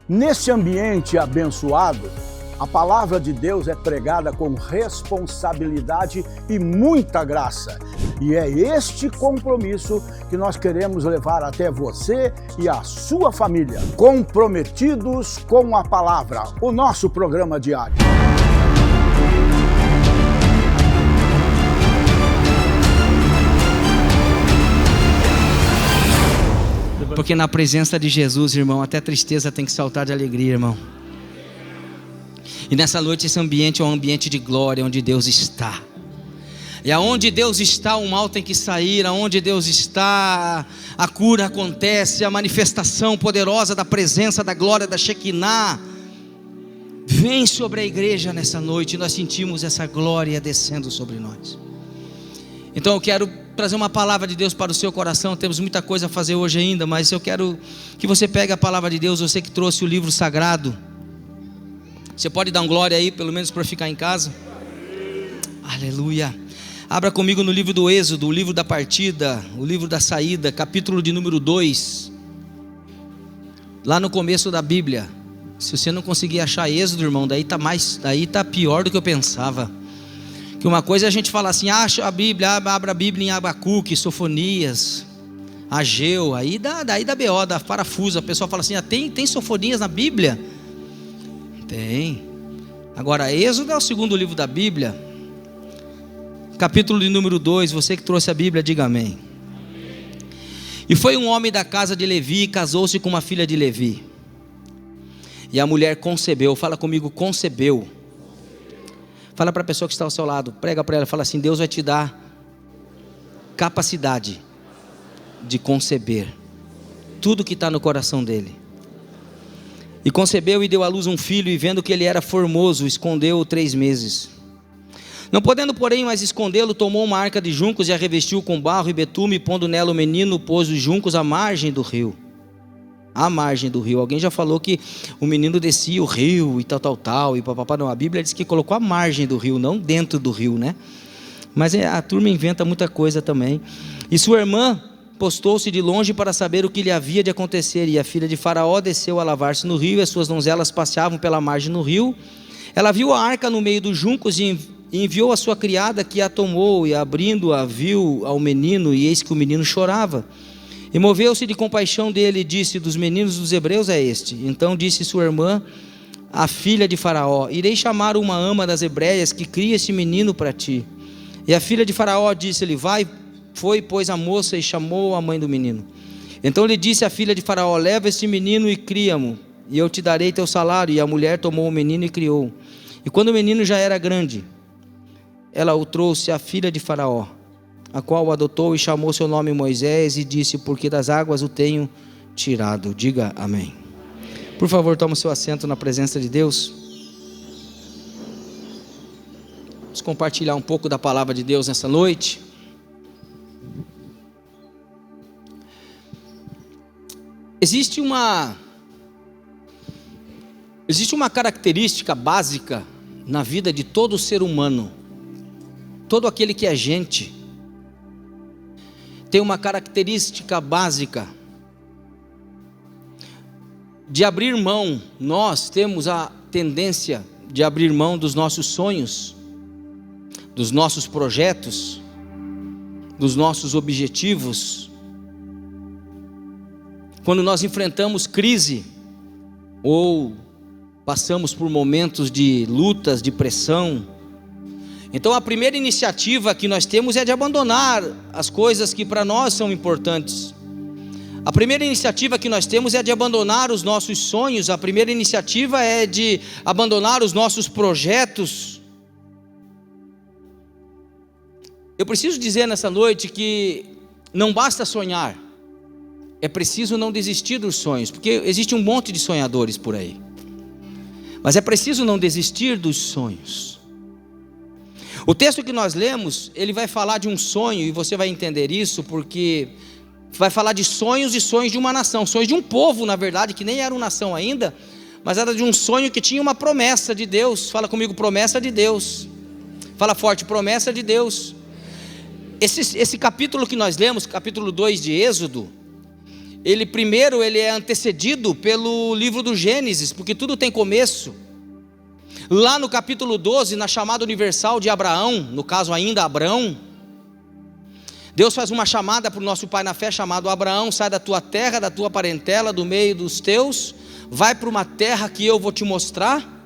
Nesse ambiente abençoado, a palavra de Deus é pregada com responsabilidade e muita graça. E é este compromisso que nós queremos levar até você e a sua família. Comprometidos com a palavra, o nosso programa diário. Porque na presença de Jesus, irmão, até tristeza tem que saltar de alegria, irmão. E nessa noite esse ambiente é um ambiente de glória, onde Deus está. E aonde Deus está, o mal tem que sair. Aonde Deus está, a cura acontece. A manifestação poderosa da presença, da glória, da Shekinah vem sobre a igreja nessa noite. Nós sentimos essa glória descendo sobre nós. Então eu quero trazer uma palavra de Deus para o seu coração. Temos muita coisa a fazer hoje ainda, mas eu quero que você pegue a palavra de Deus. Você que trouxe o livro sagrado, você pode dar um glória aí, pelo menos para ficar em casa? Aleluia. Abra comigo no livro do Êxodo, o livro da partida, o livro da saída, capítulo de número 2. Lá no começo da Bíblia. Se você não conseguir achar Êxodo, irmão, daí tá pior do que eu pensava. Que uma coisa é a gente falar assim, acha a Bíblia, abra a Bíblia em Abacuque, Sofonias, Ageu, daí dá BO, dá parafuso. A pessoa fala assim, tem Sofonias na Bíblia? Tem. Agora, Êxodo é o segundo livro da Bíblia, capítulo de número 2, você que trouxe a Bíblia, diga amém. E foi um homem da casa de Levi, casou-se com uma filha de Levi, e a mulher concebeu. Fala comigo, concebeu. Fala para a pessoa que está ao seu lado, prega para ela, fala assim, Deus vai te dar capacidade de conceber tudo que está no coração dele. E concebeu e deu à luz um filho, e vendo que ele era formoso, escondeu-o 3 meses. Não podendo, porém, mais escondê-lo, tomou uma arca de juncos e a revestiu com barro e betume, e pondo nela o menino, pôs os juncos à margem do rio. À margem do rio. Alguém já falou que o menino descia o rio e tal, e papapá. Não, a Bíblia diz que colocou a margem do rio, não dentro do rio, né? Mas a turma inventa muita coisa também. E sua irmã postou-se de longe para saber o que lhe havia de acontecer. E a filha de Faraó desceu a lavar-se no rio, e as suas donzelas passeavam pela margem no rio. Ela viu a arca no meio dos juncos e enviou a sua criada, que a tomou, e abrindo-a viu ao menino, e eis que o menino chorava. E moveu-se de compaixão dele e disse, dos meninos dos hebreus é este. Então disse sua irmã, a filha de Faraó, irei chamar uma ama das hebreias que cria esse menino para ti. E a filha de Faraó disse-lhe, foi pois a moça e chamou a mãe do menino. Então lhe disse a filha de Faraó, leva este menino e cria-mo, e eu te darei teu salário. E a mulher tomou o menino e criou. E quando o menino já era grande, ela o trouxe à filha de Faraó, a qual o adotou e chamou seu nome Moisés, e disse, porque das águas o tenho tirado. Diga amém. Por favor, toma o seu assento na presença de Deus. Vamos compartilhar um pouco da palavra de Deus nessa noite. Existe uma característica básica na vida de todo ser humano. Todo aquele que é gente tem uma característica básica de abrir mão. Nós temos a tendência de abrir mão dos nossos sonhos, dos nossos projetos, dos nossos objetivos. Quando nós enfrentamos crise ou passamos por momentos de lutas, de pressão, então a primeira iniciativa que nós temos é de abandonar as coisas que para nós são importantes. A primeira iniciativa que nós temos é de abandonar os nossos sonhos. A primeira iniciativa é de abandonar os nossos projetos. Eu preciso dizer nessa noite que não basta sonhar, é preciso não desistir dos sonhos, porque existe um monte de sonhadores por aí, mas é preciso não desistir dos sonhos. O texto que nós lemos, ele vai falar de um sonho, e você vai entender isso, porque vai falar de sonhos e sonhos de uma nação, sonhos de um povo, na verdade, que nem era uma nação ainda, mas era de um sonho que tinha uma promessa de Deus. Fala comigo, promessa de Deus. Fala forte, promessa de Deus. Esse capítulo que nós lemos, capítulo 2 de Êxodo, ele é antecedido pelo livro do Gênesis, porque tudo tem começo. Lá no capítulo 12, na chamada universal de Abraão, no caso ainda Abrão, Deus faz uma chamada para o nosso pai na fé, chamado Abraão: sai da tua terra, da tua parentela, do meio dos teus, vai para uma terra que eu vou te mostrar.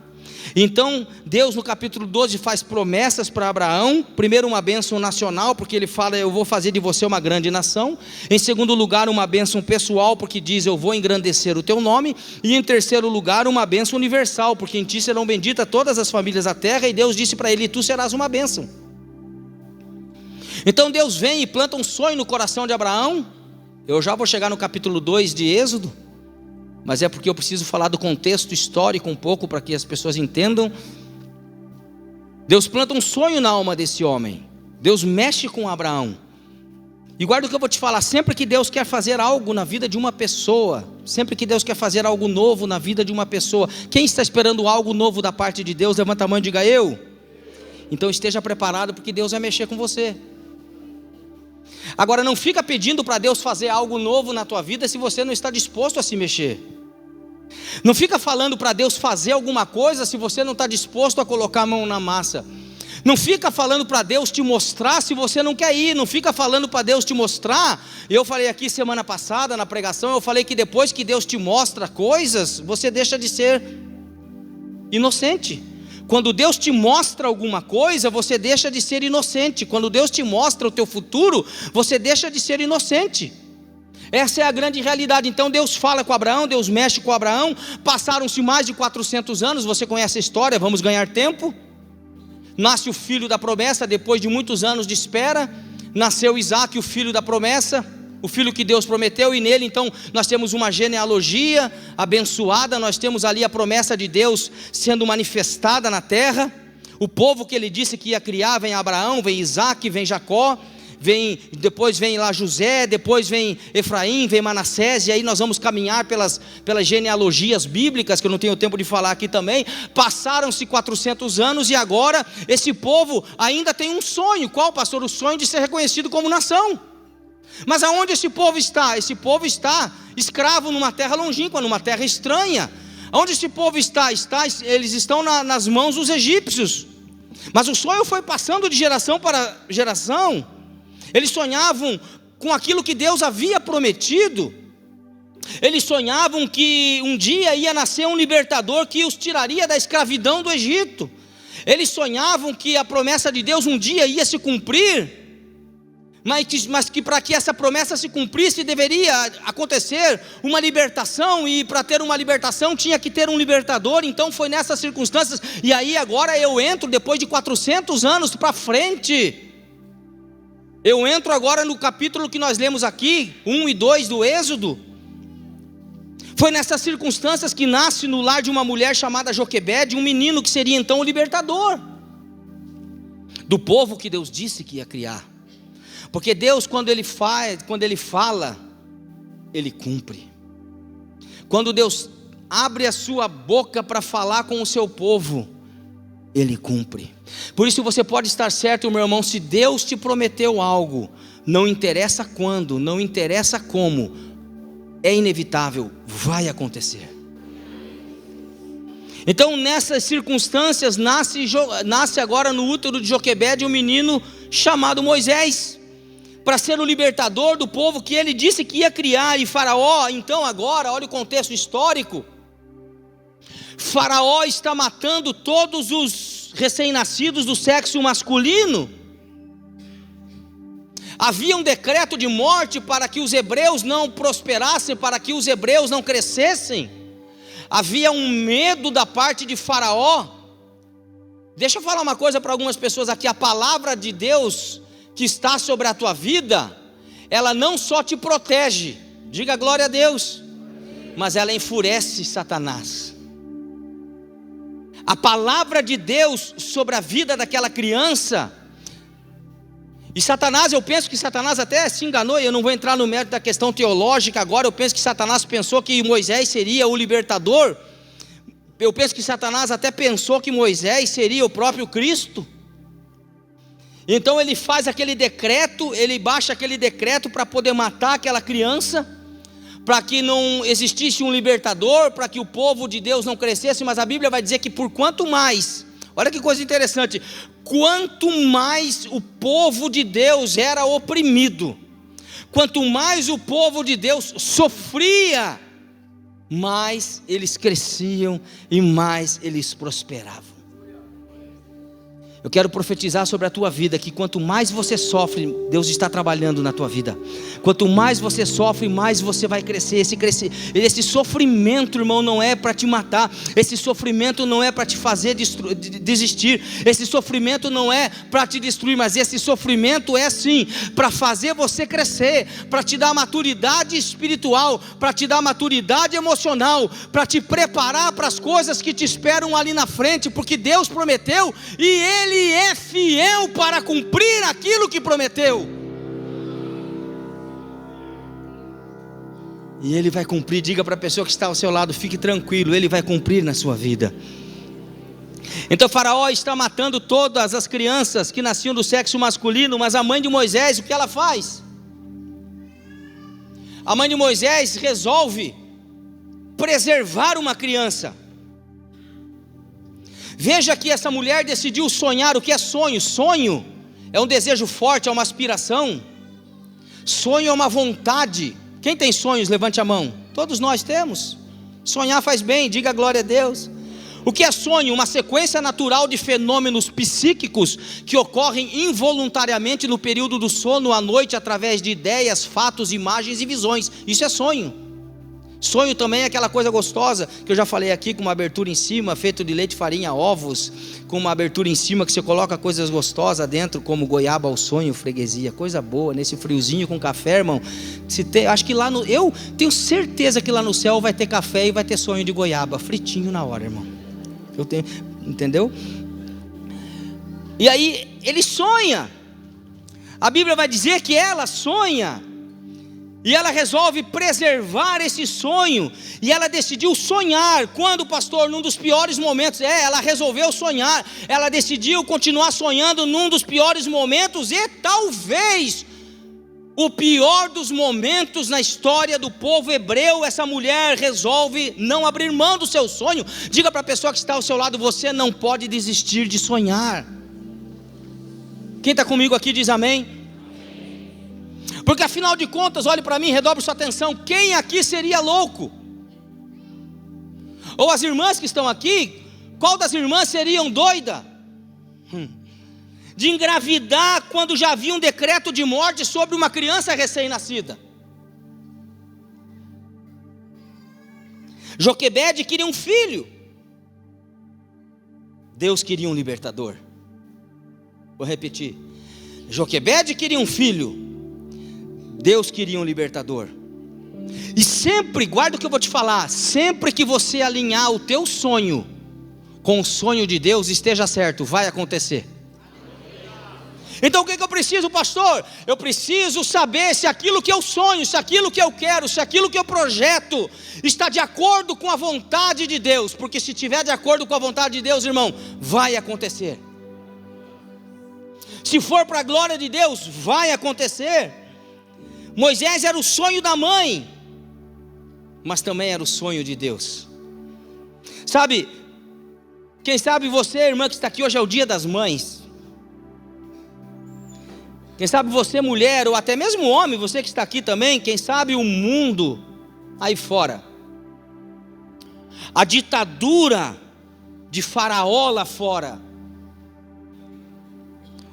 Então Deus no capítulo 12 faz promessas para Abraão. Primeiro uma bênção nacional, porque ele fala: eu vou fazer de você uma grande nação. Em segundo lugar, uma bênção pessoal, porque diz: eu vou engrandecer o teu nome. E em terceiro lugar, uma bênção universal, porque em ti serão benditas todas as famílias da terra. E Deus disse para ele: tu serás uma bênção. Então Deus vem e planta um sonho no coração de Abraão. Eu já vou chegar no capítulo 2 de Êxodo, mas é porque eu preciso falar do contexto histórico um pouco, para que as pessoas entendam. Deus planta um sonho na alma desse homem. Deus mexe com Abraão. E guarda o que eu vou te falar: sempre que Deus quer fazer algo na vida de uma pessoa, sempre que Deus quer fazer algo novo na vida de uma pessoa, quem está esperando algo novo da parte de Deus, levanta a mão e diga: eu. Então esteja preparado, porque Deus vai mexer com você. Agora, não fica pedindo para Deus fazer algo novo na tua vida se você não está disposto a se mexer. Não fica falando para Deus fazer alguma coisa se você não está disposto a colocar a mão na massa. Não fica falando para Deus te mostrar se você não quer ir. Não fica falando para Deus te mostrar. Eu falei aqui semana passada na pregação, eu falei que depois que Deus te mostra coisas, você deixa de ser inocente. Quando Deus te mostra alguma coisa, você deixa de ser inocente. Quando Deus te mostra o teu futuro, você deixa de ser inocente. Essa é a grande realidade. Então Deus fala com Abraão, Deus mexe com Abraão. Passaram-se mais de 400 anos, você conhece a história, vamos ganhar tempo. Nasce o filho da promessa, depois de muitos anos de espera. Nasceu Isaac, o filho da promessa, o filho que Deus prometeu, e nele então nós temos uma genealogia abençoada. Nós temos ali a promessa de Deus sendo manifestada na terra. O povo que ele disse que ia criar: vem Abraão, vem Isaac, vem Jacó, depois vem lá José, depois vem Efraim, vem Manassés. E aí nós vamos caminhar pelas genealogias bíblicas, que eu não tenho tempo de falar aqui também. Passaram-se 400 anos e agora esse povo ainda tem um sonho. Qual, pastor? O sonho de ser reconhecido como nação. Mas aonde esse povo está? Esse povo está escravo numa terra longínqua, numa terra estranha. Onde esse povo está? Eles estão nas mãos dos egípcios. Mas o sonho foi passando de geração para geração. Eles sonhavam com aquilo que Deus havia prometido. Eles sonhavam que um dia ia nascer um libertador que os tiraria da escravidão do Egito. Eles sonhavam que a promessa de Deus um dia ia se cumprir, mas que para que essa promessa se cumprisse deveria acontecer uma libertação, e para ter uma libertação tinha que ter um libertador. Então foi nessas circunstâncias. E aí agora eu entro, depois de 400 anos para frente, eu entro agora no capítulo que nós lemos aqui, 1 e 2 do Êxodo. Foi nessas circunstâncias que nasce no lar de uma mulher chamada Joquebede um menino que seria então o libertador do povo que Deus disse que ia criar. Porque Deus, quando Ele fala, Ele cumpre. Quando Deus abre a sua boca para falar com o seu povo, Ele cumpre. Por isso você pode estar certo, meu irmão, se Deus te prometeu algo, não interessa quando, não interessa como, é inevitável, vai acontecer. Então nessas circunstâncias nasce agora no útero de Joquebede um menino chamado Moisés, para ser o libertador do povo que ele disse que ia criar. E Faraó, então agora, olha o contexto histórico, Faraó está matando todos os recém-nascidos do sexo masculino. Havia um decreto de morte para que os hebreus não prosperassem, para que os hebreus não crescessem. Havia um medo da parte de Faraó. Deixa eu falar uma coisa para algumas pessoas aqui: a palavra de Deus que está sobre a tua vida, ela não só te protege, diga glória a Deus, mas ela enfurece Satanás. A palavra de Deus sobre a vida daquela criança, e Satanás, eu penso que Satanás até se enganou, e eu não vou entrar no mérito da questão teológica agora. Eu penso que Satanás pensou que Moisés seria o libertador. Eu penso que Satanás até pensou que Moisés seria o próprio Cristo. Então ele faz aquele decreto, ele baixa aquele decreto para poder matar aquela criança, para que não existisse um libertador, para que o povo de Deus não crescesse, mas a Bíblia vai dizer que por quanto mais, olha que coisa interessante, quanto mais o povo de Deus era oprimido, quanto mais o povo de Deus sofria, mais eles cresciam e mais eles prosperavam. Eu quero profetizar sobre a tua vida que quanto mais você sofre, Deus está trabalhando na tua vida. Quanto mais você sofre, mais você vai crescer. Esse sofrimento, irmão, não é para te matar. Esse sofrimento não é para te fazer desistir. Esse sofrimento não é para te destruir, mas esse sofrimento é sim para fazer você crescer, para te dar maturidade espiritual, para te dar maturidade emocional, para te preparar para as coisas que te esperam ali na frente, porque Deus prometeu e Ele é fiel para cumprir aquilo que prometeu. E Ele vai cumprir. Diga para a pessoa que está ao seu lado: fique tranquilo, Ele vai cumprir na sua vida. Então Faraó está matando todas as crianças que nasciam do sexo masculino, mas a mãe de Moisés, o que ela faz? A mãe de Moisés resolve preservar uma criança. Veja que essa mulher decidiu sonhar. O que é sonho? Sonho é um desejo forte, é uma aspiração. Sonho é uma vontade. Quem tem sonhos, levante a mão. Todos nós temos. Sonhar faz bem, diga glória a Deus. O que é sonho? Uma sequência natural de fenômenos psíquicos que ocorrem involuntariamente no período do sono à noite, através de ideias, fatos, imagens e visões. Isso é sonho. Sonho também é aquela coisa gostosa que eu já falei aqui, com uma abertura em cima, feito de leite, farinha, ovos, com uma abertura em cima que você coloca coisas gostosas dentro, como goiaba ao sonho, freguesia, coisa boa, nesse friozinho com café, irmão. Acho que eu tenho certeza que lá no céu vai ter café e vai ter sonho de goiaba, fritinho na hora, irmão. Entendeu? E aí ele sonha. A Bíblia vai dizer que ela sonha. E ela resolve preservar esse sonho. E ela decidiu sonhar. Quando, pastor? Num dos piores momentos. Ela resolveu sonhar. Ela decidiu continuar sonhando num dos piores momentos. E talvez o pior dos momentos na história do povo hebreu. Essa mulher resolve não abrir mão do seu sonho. Diga para a pessoa que está ao seu lado: você não pode desistir de sonhar. Quem está comigo aqui diz amém. Porque afinal de contas, olhe para mim, redobre sua atenção. Quem aqui seria louco? Ou as irmãs que estão aqui, qual das irmãs seriam doida? De engravidar quando já havia um decreto de morte sobre uma criança recém-nascida. Joquebede queria um filho. Deus queria um libertador. Vou repetir. Joquebede queria um filho. Deus queria um libertador. E sempre, guarda o que eu vou te falar, sempre que você alinhar o teu sonho com o sonho de Deus, esteja certo, vai acontecer. Então o que eu preciso, pastor? Eu preciso saber se aquilo que eu sonho, se aquilo que eu quero, se aquilo que eu projeto está de acordo com a vontade de Deus. Porque se estiver de acordo com a vontade de Deus, irmão, vai acontecer. Se for para a glória de Deus, vai acontecer. Moisés era o sonho da mãe, mas também era o sonho de Deus. Sabe, quem sabe você, irmã que está aqui, hoje é o dia das mães. Quem sabe você, mulher, ou até mesmo homem, você que está aqui também, quem sabe o mundo aí fora, a ditadura de Faraó lá fora,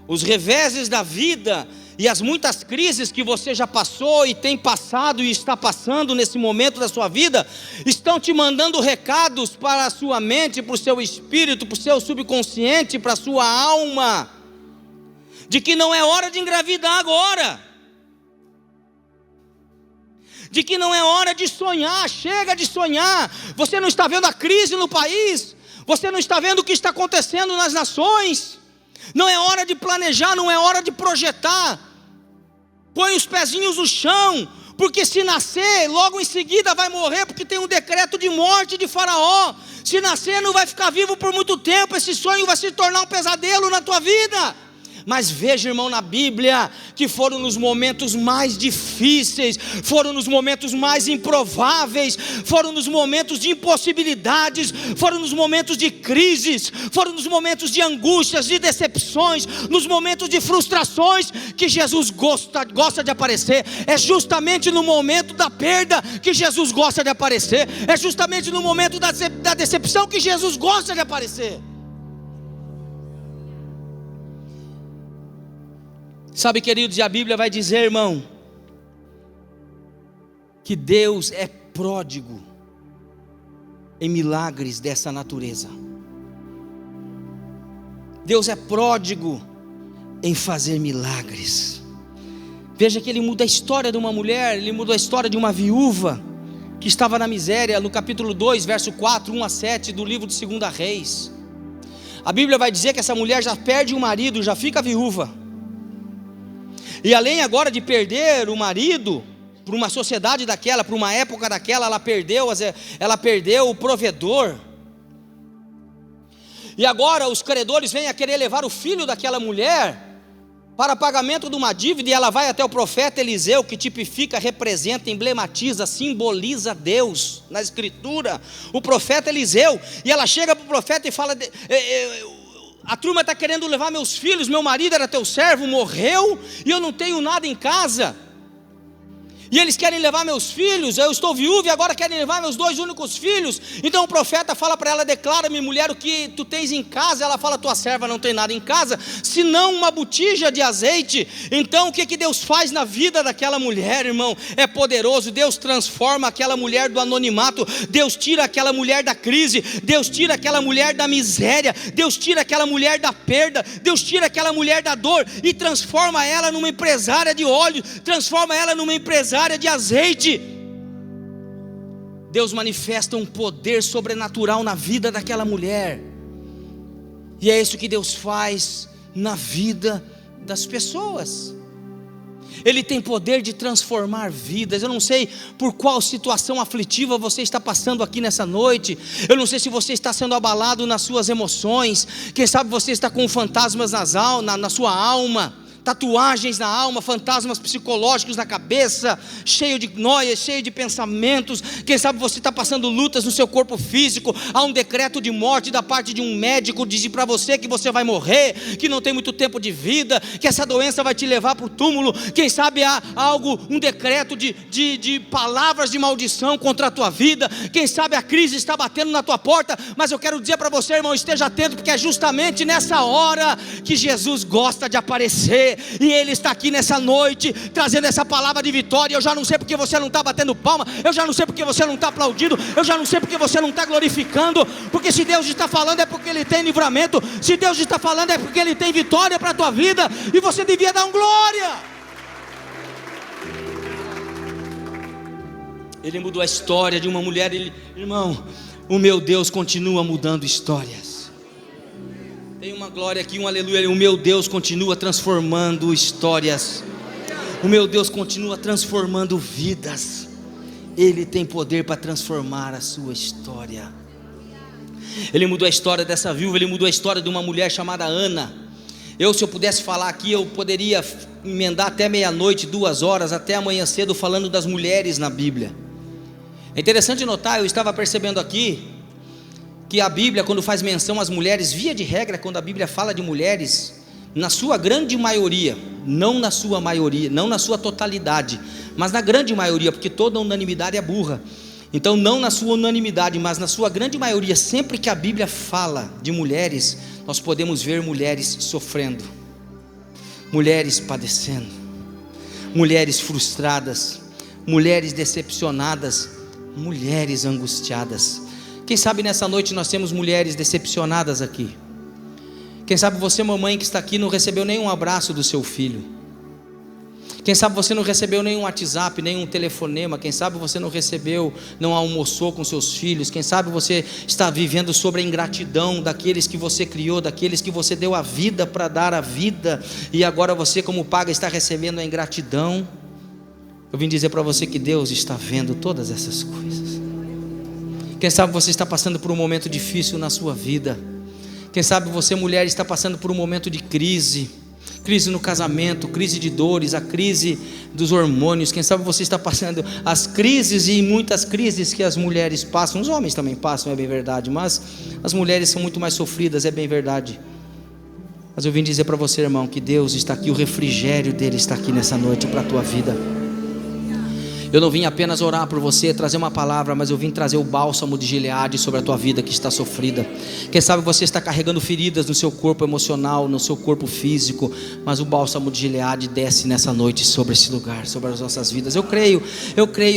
os reveses da vida e as muitas crises que você já passou e tem passado e está passando nesse momento da sua vida, estão te mandando recados para a sua mente, para o seu espírito, para o seu subconsciente, para a sua alma, de que não é hora de engravidar agora, de que não é hora de sonhar. Chega de sonhar. Você não está vendo a crise no país? Você não está vendo o que está acontecendo nas nações? Não é hora de planejar, não é hora de projetar. Põe os pezinhos no chão, porque se nascer, logo em seguida vai morrer, porque tem um decreto de morte de Faraó. Se nascer, não vai ficar vivo por muito tempo. Esse sonho vai se tornar um pesadelo na tua vida. Mas veja, irmão, na Bíblia, que foram nos momentos mais difíceis, foram nos momentos mais improváveis, foram nos momentos de impossibilidades, foram nos momentos de crises, foram nos momentos de angústias, de decepções, nos momentos de frustrações, que Jesus gosta de aparecer. É justamente no momento da perda que Jesus gosta de aparecer, é justamente no momento da decepção que Jesus gosta de aparecer. Sabe, queridos, e a Bíblia vai dizer, irmão, que Deus é pródigo em milagres dessa natureza. Deus é pródigo em fazer milagres. Veja que Ele muda a história de uma mulher, Ele muda a história de uma viúva que estava na miséria, no capítulo 2, verso 4, 1 a 7 do livro de 2 Reis. A Bíblia vai dizer que essa mulher já perde o marido, já fica viúva. E além agora de perder o marido, para uma sociedade daquela, para uma época daquela, ela perdeu o provedor. E agora os credores vêm a querer levar o filho daquela mulher para pagamento de uma dívida, e ela vai até o profeta Eliseu, que tipifica, representa, emblematiza, simboliza Deus na escritura, o profeta Eliseu. E ela chega para o profeta e fala: a turma está querendo levar meus filhos, meu marido era teu servo, morreu, e eu não tenho nada em casa, e eles querem levar meus filhos, eu estou viúva e agora querem levar meus 2 únicos filhos. Então o profeta fala para ela: declara-me, mulher, o que tu tens em casa. Ela fala: tua serva não tem nada em casa, senão uma botija de azeite. Então o que Deus faz na vida daquela mulher, irmão? É poderoso. Deus transforma aquela mulher do anonimato, Deus tira aquela mulher da crise, Deus tira aquela mulher da miséria, Deus tira aquela mulher da perda, Deus tira aquela mulher da dor e transforma ela numa empresária de óleo, transforma ela numa empresária de azeite. Deus manifesta um poder sobrenatural na vida daquela mulher, e é isso que Deus faz na vida das pessoas. Ele tem poder de transformar vidas. Eu não sei por qual situação aflitiva você está passando aqui nessa noite. Eu não sei se você está sendo abalado nas suas emoções. Quem sabe você está com fantasmas na sua alma, tatuagens na alma, fantasmas psicológicos na cabeça, cheio de noias, cheio de pensamentos. Quem sabe você está passando lutas no seu corpo físico. Há um decreto de morte da parte de um médico, diz para você que você vai morrer, que não tem muito tempo de vida, que essa doença vai te levar para o túmulo. Quem sabe há um decreto de palavras de maldição contra a tua vida. Quem sabe a crise está batendo na tua porta. Mas eu quero dizer para você, irmão, esteja atento, porque é justamente nessa hora que Jesus gosta de aparecer. E Ele está aqui nessa noite, trazendo essa palavra de vitória. Eu já não sei porque você não está batendo palma, eu já não sei porque você não está aplaudindo, eu já não sei porque você não está glorificando. Porque se Deus está falando é porque Ele tem livramento, se Deus está falando é porque Ele tem vitória para a tua vida, e você devia dar um glória. Ele mudou a história de uma mulher. Irmão, o meu Deus continua mudando histórias. Tem uma glória aqui, um aleluia. O meu Deus continua transformando histórias. O meu Deus continua transformando vidas. Ele tem poder para transformar a sua história. Ele mudou a história dessa viúva. Ele mudou a história de uma mulher chamada Ana. Se eu pudesse falar aqui, eu poderia emendar até meia-noite, 2 horas, até amanhã cedo, falando das mulheres na Bíblia. É interessante notar, eu estava percebendo aqui, que a Bíblia, quando faz menção às mulheres, via de regra, quando a Bíblia fala de mulheres, na sua grande maioria, não na sua maioria, não na sua totalidade, mas na grande maioria, porque toda unanimidade é burra. Então não na sua unanimidade, mas na sua grande maioria, sempre que a Bíblia fala de mulheres, nós podemos ver mulheres sofrendo, mulheres padecendo, mulheres frustradas, mulheres decepcionadas, mulheres angustiadas. Quem sabe nessa noite nós temos mulheres decepcionadas aqui. Quem sabe você, mamãe que está aqui, não recebeu nenhum abraço do seu filho. Quem sabe você não recebeu nenhum WhatsApp, nenhum telefonema. Quem sabe você não almoçou com seus filhos. Quem sabe você está vivendo sobre a ingratidão daqueles que você criou, daqueles que você deu a vida para dar a vida, e agora você, como paga, está recebendo a ingratidão. Eu vim dizer para você que Deus está vendo todas essas coisas. Quem sabe você está passando por um momento difícil na sua vida. Quem sabe você, mulher, está passando por um momento de crise. Crise no casamento, crise de dores, a crise dos hormônios. Quem sabe você está passando as crises, e muitas crises que as mulheres passam, os homens também passam, é bem verdade, mas as mulheres são muito mais sofridas, é bem verdade. Mas eu vim dizer para você, irmão, que Deus está aqui, o refrigério dele está aqui nessa noite para a tua vida. Eu não vim apenas orar por você, trazer uma palavra, mas eu vim trazer o bálsamo de Gileade sobre a tua vida que está sofrida. Quem sabe você está carregando feridas no seu corpo emocional, no seu corpo físico, mas o bálsamo de Gileade desce nessa noite sobre esse lugar, sobre as nossas vidas. Eu creio,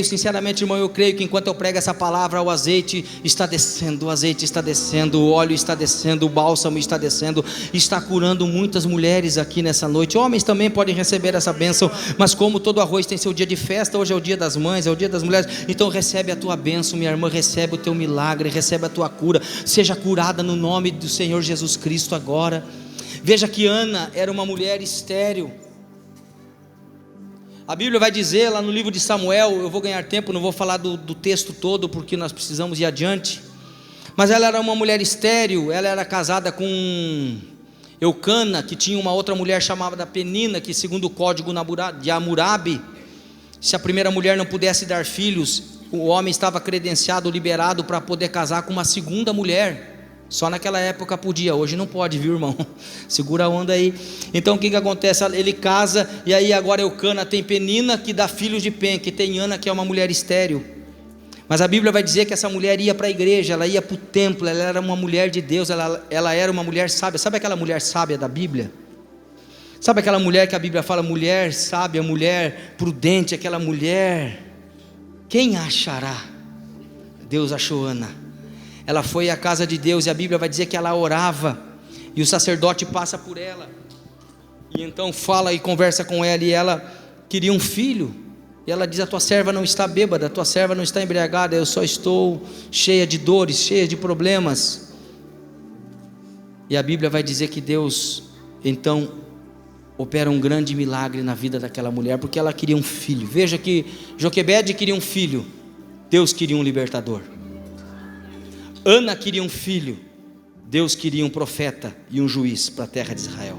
sinceramente, irmão, eu creio que enquanto eu prego essa palavra, o azeite está descendo, o óleo está descendo, o bálsamo está descendo, está curando muitas mulheres aqui nessa noite. Homens também podem receber essa bênção, mas como todo arroz tem seu dia de festa, hoje é o dia das mães, é o dia das mulheres, então recebe a tua bênção, minha irmã, recebe o teu milagre, recebe a tua cura, seja curada no nome do Senhor Jesus Cristo agora. Veja que Ana era uma mulher estéril. A Bíblia vai dizer lá no livro de Samuel, eu vou ganhar tempo, não vou falar do texto todo, porque nós precisamos ir adiante, mas ela era uma mulher estéril, ela era casada com Eucana, que tinha uma outra mulher chamada Penina, que segundo o código de Hammurabi, se a primeira mulher não pudesse dar filhos, o homem estava credenciado, liberado para poder casar com uma segunda mulher. Só naquela época podia, hoje não pode, viu, irmão? Segura a onda aí. Então o que acontece? Ele casa, e aí agora Eucana tem Penina, que dá filhos de Pen, que tem Ana, que é uma mulher estéril. Mas a Bíblia vai dizer que essa mulher ia para a igreja, ela ia para o templo, ela era uma mulher de Deus, ela era uma mulher sábia. Sabe aquela mulher sábia da Bíblia? Sabe aquela mulher que a Bíblia fala, mulher sábia, mulher prudente, aquela mulher, quem a achará? Deus achou Ana. Ela foi à casa de Deus, e a Bíblia vai dizer que ela orava, e o sacerdote passa por ela, e então fala e conversa com ela, e ela queria um filho, e ela diz, a tua serva não está bêbada, a tua serva não está embriagada, eu só estou cheia de dores, cheia de problemas. E a Bíblia vai dizer que Deus, então, opera um grande milagre na vida daquela mulher, porque ela queria um filho. Veja que Joquebede queria um filho, Deus queria um libertador. Ana queria um filho, Deus queria um profeta e um juiz para a terra de Israel.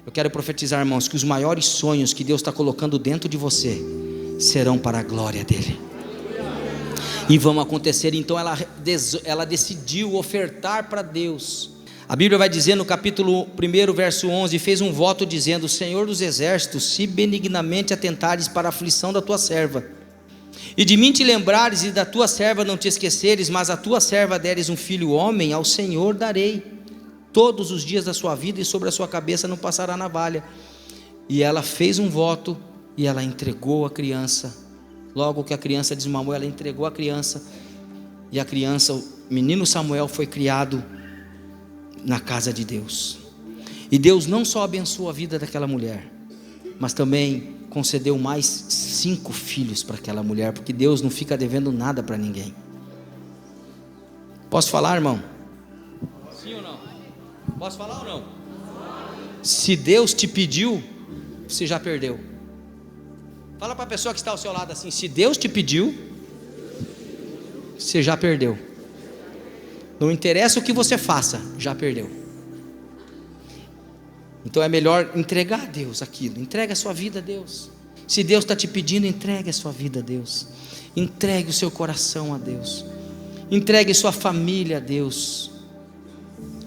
Eu quero profetizar, irmãos, que os maiores sonhos que Deus está colocando dentro de você serão para a glória dele, e vão acontecer. Então ela decidiu ofertar para Deus. A Bíblia vai dizer no capítulo 1, verso 11, fez um voto dizendo, Senhor dos exércitos, se benignamente atentares para a aflição da tua serva, e de mim te lembrares, e da tua serva não te esqueceres, mas a tua serva deres um filho homem, ao Senhor darei todos os dias da sua vida, e sobre a sua cabeça não passará navalha. E ela fez um voto, e ela entregou a criança. Logo que a criança desmamou, ela entregou a criança, e a criança, o menino Samuel, foi criado na casa de Deus. E Deus não só abençoou a vida daquela mulher, mas também concedeu mais 5 filhos para aquela mulher, porque Deus não fica devendo nada para ninguém. Posso falar, irmão? Sim ou não? Posso falar ou não? Se Deus te pediu, você já perdeu. Fala para a pessoa que está ao seu lado assim, se Deus te pediu, você já perdeu. Não interessa o que você faça, já perdeu. Então é melhor entregar a Deus aquilo. Entregue a sua vida a Deus. Se Deus está te pedindo, entregue a sua vida a Deus. Entregue o seu coração a Deus. Entregue sua família a Deus.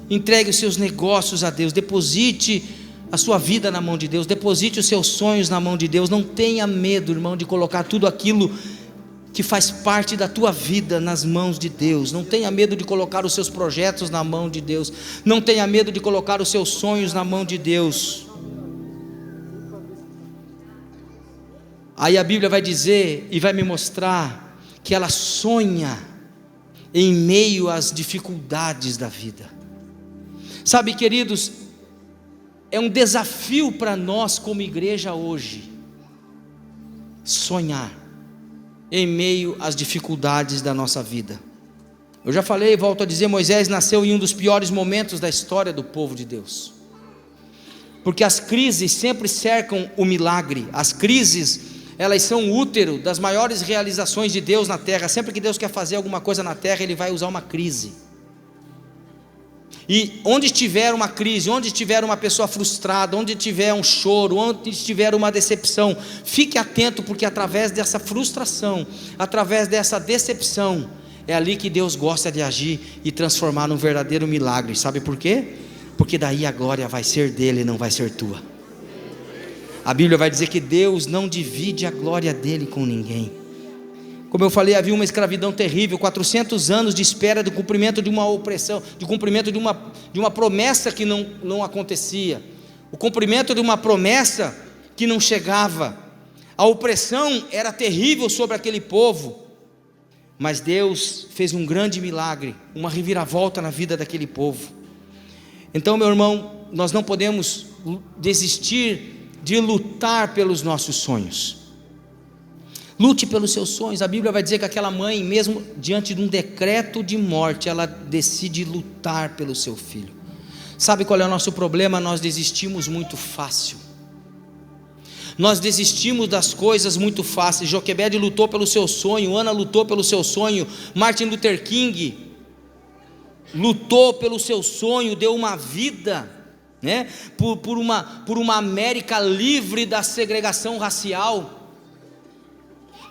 Entregue os seus negócios a Deus. Deposite a sua vida na mão de Deus. Deposite os seus sonhos na mão de Deus. Não tenha medo, irmão, de colocar tudo aquilo que faz parte da tua vida nas mãos de Deus. Não tenha medo de colocar os seus projetos na mão de Deus. Não tenha medo de colocar os seus sonhos na mão de Deus. Aí a Bíblia vai dizer e vai me mostrar que ela sonha em meio às dificuldades da vida. Sabe, queridos, é um desafio para nós como igreja hoje, sonhar em meio às dificuldades da nossa vida. Eu já falei e volto a dizer, Moisés nasceu em um dos piores momentos da história do povo de Deus, porque as crises sempre cercam o milagre. As crises, elas são o útero das maiores realizações de Deus na terra. Sempre que Deus quer fazer alguma coisa na terra, Ele vai usar uma crise. E onde estiver uma crise, onde estiver uma pessoa frustrada, onde tiver um choro, onde estiver uma decepção, fique atento, porque através dessa frustração, através dessa decepção, é ali que Deus gosta de agir e transformar num verdadeiro milagre. Sabe por quê? Porque daí a glória vai ser dele, não vai ser tua. A Bíblia vai dizer que Deus não divide a glória dele com ninguém. Como eu falei, havia uma escravidão terrível, 400 anos de espera do cumprimento de uma opressão, de cumprimento de uma promessa que não acontecia, o cumprimento de uma promessa que não chegava. A opressão era terrível sobre aquele povo, mas Deus fez um grande milagre, uma reviravolta na vida daquele povo. Então, meu irmão, nós não podemos desistir de lutar pelos nossos sonhos. Lute pelos seus sonhos. A Bíblia vai dizer que aquela mãe, mesmo diante de um decreto de morte, ela decide lutar pelo seu filho. Sabe qual é o nosso problema? Nós desistimos muito fácil. Nós desistimos das coisas muito fáceis. Joquebede lutou pelo seu sonho, Ana lutou pelo seu sonho, Martin Luther King lutou pelo seu sonho, deu uma vida, né, por uma América livre da segregação racial.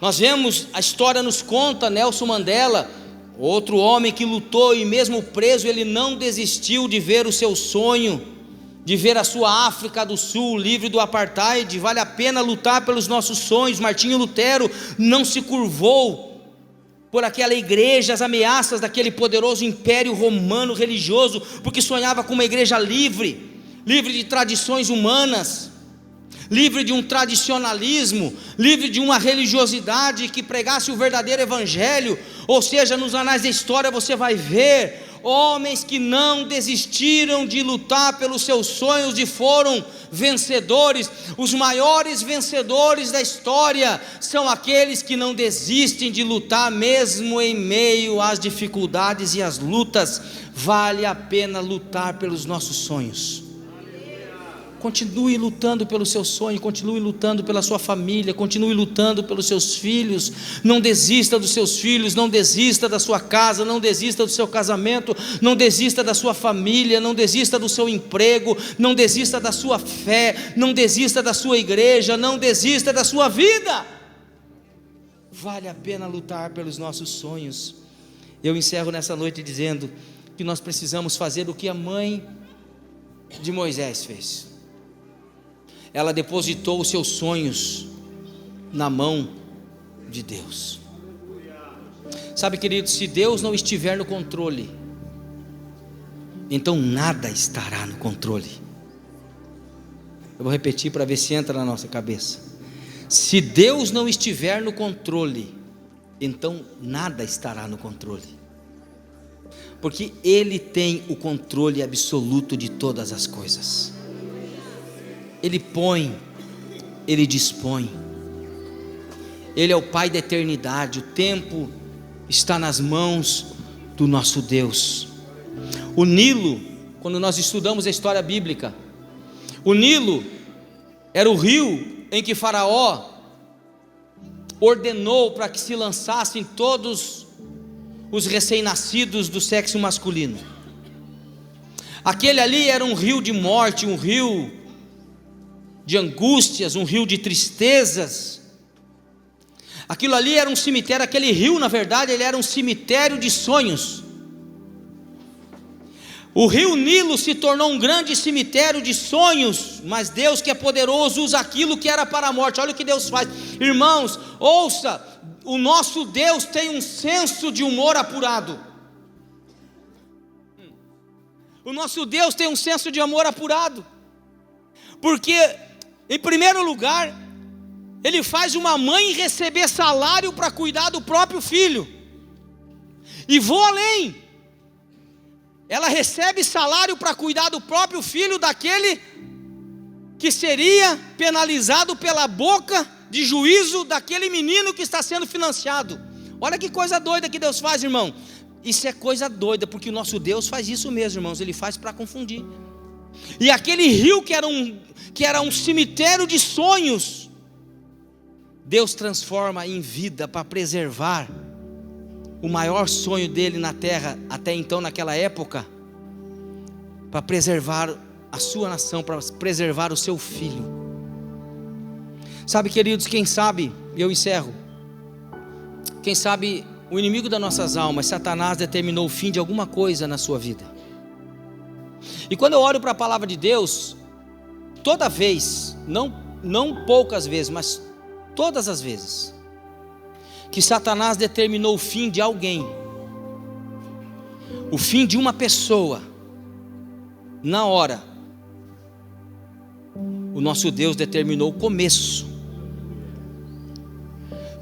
Nós vemos, a história nos conta, Nelson Mandela, outro homem que lutou e mesmo preso, ele não desistiu de ver o seu sonho, de ver a sua África do Sul livre do apartheid. Vale a pena lutar pelos nossos sonhos. Martinho Lutero não se curvou por aquela igreja, as ameaças daquele poderoso império romano religioso, porque sonhava com uma igreja livre de tradições humanas, livre de um tradicionalismo, livre de uma religiosidade que pregasse o verdadeiro evangelho. Ou seja, nos anais da história você vai ver homens que não desistiram de lutar pelos seus sonhos e foram vencedores. Os maiores vencedores da história são aqueles que não desistem de lutar, mesmo em meio às dificuldades e às lutas. Vale a pena lutar pelos nossos sonhos. Continue lutando pelo seu sonho, continue lutando pela sua família, continue lutando pelos seus filhos. Não desista dos seus filhos, não desista da sua casa, não desista do seu casamento, não desista da sua família, não desista do seu emprego, não desista da sua fé, não desista da sua igreja, não desista da sua vida. Vale a pena lutar pelos nossos sonhos. Eu encerro nessa noite dizendo que nós precisamos fazer o que a mãe de Moisés fez. Ela depositou os seus sonhos na mão de Deus. Sabe, querido, se Deus não estiver no controle, então nada estará no controle. Eu vou repetir para ver se entra na nossa cabeça. Se Deus não estiver no controle, então nada estará no controle, porque Ele tem o controle absoluto de todas as coisas. Ele põe, Ele dispõe. Ele é o Pai da eternidade. O tempo está nas mãos do nosso Deus. O Nilo, quando nós estudamos a história bíblica, o Nilo era o rio em que Faraó ordenou para que se lançassem todos os recém-nascidos do sexo masculino. Aquele ali era um rio de morte, um rio de angústias, um rio de tristezas. Aquilo ali era um cemitério. Aquele rio, na verdade, ele era um cemitério de sonhos. O rio Nilo se tornou um grande cemitério de sonhos, mas Deus, que é poderoso, usa aquilo que era para a morte. Olha o que Deus faz. Irmãos, ouça, o nosso Deus tem um senso de humor apurado. O nosso Deus tem um senso de amor apurado, porque, em primeiro lugar, Ele faz uma mãe receber salário para cuidar do próprio filho. E vou além, ela recebe salário para cuidar do próprio filho, daquele que seria penalizado pela boca de juízo daquele menino que está sendo financiado. Olha que coisa doida que Deus faz, irmão. Isso é coisa doida, porque o nosso Deus faz isso mesmo, irmãos. Ele faz para confundir. E aquele rio que era um cemitério de sonhos, Deus transforma em vida para preservar o maior sonho dele na terra, até então naquela época, para preservar a sua nação, para preservar o seu filho. Sabe, queridos, quem sabe, e eu encerro, quem sabe o inimigo das nossas almas, Satanás, determinou o fim de alguma coisa na sua vida. E quando eu olho para a palavra de Deus, toda vez, não poucas vezes, mas todas as vezes, que Satanás determinou o fim de alguém, o fim de uma pessoa, na hora, o nosso Deus determinou o começo.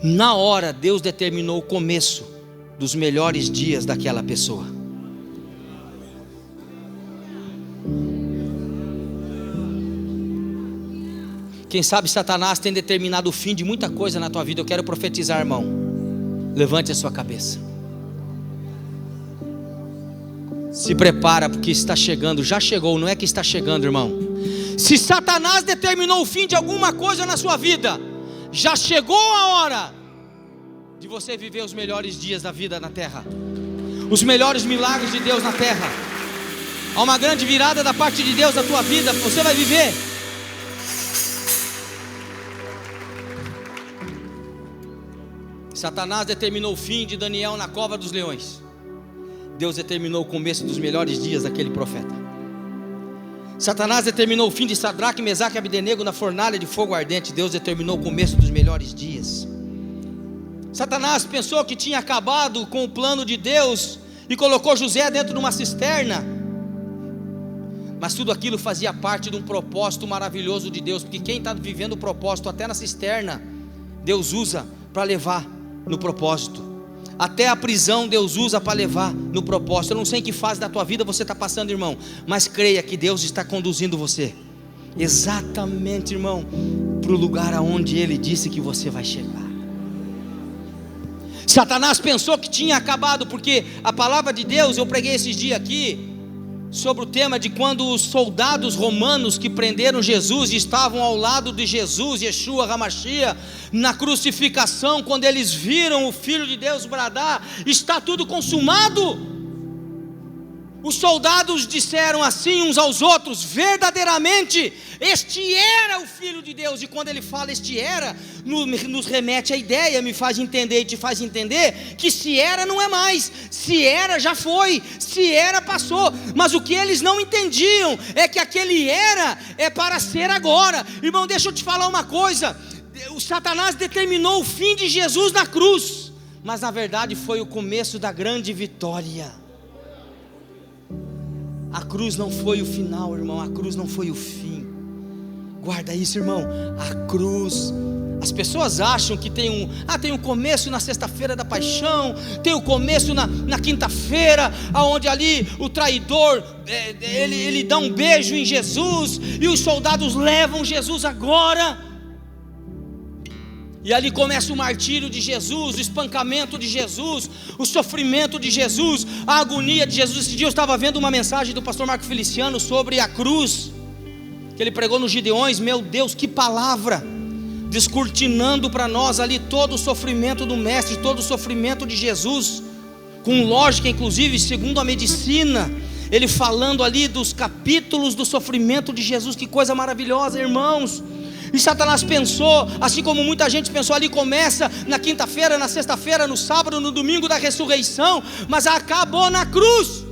Na hora, Deus determinou o começo dos melhores dias daquela pessoa. Quem sabe Satanás tem determinado o fim de muita coisa na tua vida. Eu quero profetizar, irmão. Levante a sua cabeça. Se prepara, porque está chegando. Já chegou, não é que está chegando, irmão. Se Satanás determinou o fim de alguma coisa na sua vida, já chegou a hora de você viver os melhores dias da vida na terra, os melhores milagres de Deus na terra. Há uma grande virada da parte de Deus na tua vida. Você vai viver. Satanás determinou o fim de Daniel na cova dos leões. Deus determinou o começo dos melhores dias daquele profeta. Satanás determinou o fim de Sadraque, Mesaque e Abdenego na fornalha de fogo ardente. Deus determinou o começo dos melhores dias. Satanás pensou que tinha acabado com o plano de Deus e colocou José dentro de uma cisterna. Mas tudo aquilo fazia parte de um propósito maravilhoso de Deus, porque quem está vivendo o propósito até na cisterna, Deus usa para levar no propósito. Até a prisão Deus usa para levar no propósito. Eu não sei em que fase da tua vida você está passando, irmão, mas creia que Deus está conduzindo você exatamente, irmão, para o lugar aonde Ele disse que você vai chegar. Satanás pensou que tinha acabado, porque a palavra de Deus, eu preguei esses dias aqui sobre o tema de quando os soldados romanos que prenderam Jesus e estavam ao lado de Jesus, Yeshua HaMashiach, na crucificação, quando eles viram o Filho de Deus bradar: está tudo consumado. Os soldados disseram assim uns aos outros: verdadeiramente este era o Filho de Deus. E quando ele fala este era, nos remete à ideia, me faz entender e te faz entender que se era não é mais, se era já foi, se era passou. Mas o que eles não entendiam é que aquele era é para ser agora. Irmão, deixa eu te falar uma coisa: o Satanás determinou o fim de Jesus na cruz, mas na verdade foi o começo da grande vitória. A cruz não foi o final, irmão, a cruz não foi o fim. Guarda isso, irmão, a cruz. As pessoas acham que tem um começo na sexta-feira da paixão, tem o começo na quinta-feira, aonde ali o traidor, ele dá um beijo em Jesus, e os soldados levam Jesus agora. E ali começa o martírio de Jesus, o espancamento de Jesus, o sofrimento de Jesus, a agonia de Jesus. Esse dia eu estava vendo uma mensagem do pastor Marco Feliciano sobre a cruz, que ele pregou nos Gideões. Meu Deus, que palavra! Descortinando para nós ali todo o sofrimento do Mestre, todo o sofrimento de Jesus, com lógica, inclusive, segundo a medicina. Ele falando ali dos capítulos do sofrimento de Jesus. Que coisa maravilhosa, irmãos! E Satanás pensou, assim como muita gente pensou, ali começa na quinta-feira, na sexta-feira, no sábado, no domingo da ressurreição, mas acabou na cruz.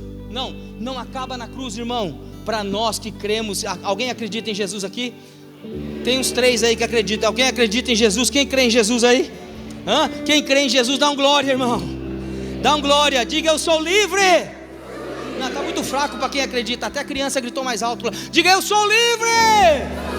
Não acaba na cruz, irmão. Para nós que cremos, alguém acredita em Jesus aqui? Tem uns 3 aí que acreditam. Alguém acredita em Jesus? Quem crê em Jesus aí? Quem crê em Jesus, dá um glória, irmão. Dá um glória, diga: eu sou livre. Não, está muito fraco para quem acredita. Até a criança gritou mais alto. Diga: eu sou livre.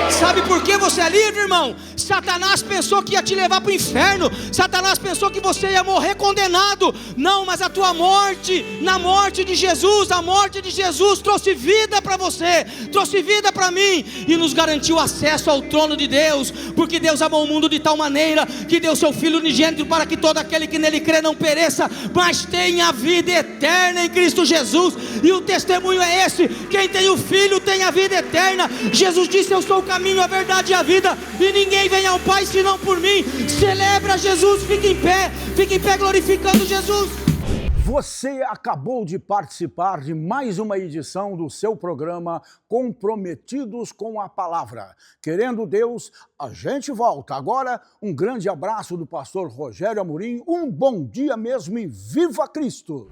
Sabe por que você é livre, irmão? Satanás pensou que ia te levar para o inferno. Satanás pensou que você ia morrer condenado. Não, mas a tua morte, na morte de Jesus, a morte de Jesus trouxe vida para você, trouxe vida para mim, e nos garantiu acesso ao trono de Deus. Porque Deus amou o mundo de tal maneira que deu seu Filho unigênito, para que todo aquele que nele crê não pereça, mas tenha vida eterna em Cristo Jesus. E o testemunho é esse: quem tem o Filho tem a vida eterna. Jesus disse: eu sou o caminho, a verdade e a vida, e ninguém vem ao Pai senão por mim. Celebra Jesus, fica em pé glorificando Jesus. Você acabou de participar de mais uma edição do seu programa Comprometidos com a Palavra. Querendo Deus, a gente volta. Agora, um grande abraço do pastor Rogério Amorim, um bom dia mesmo e viva Cristo!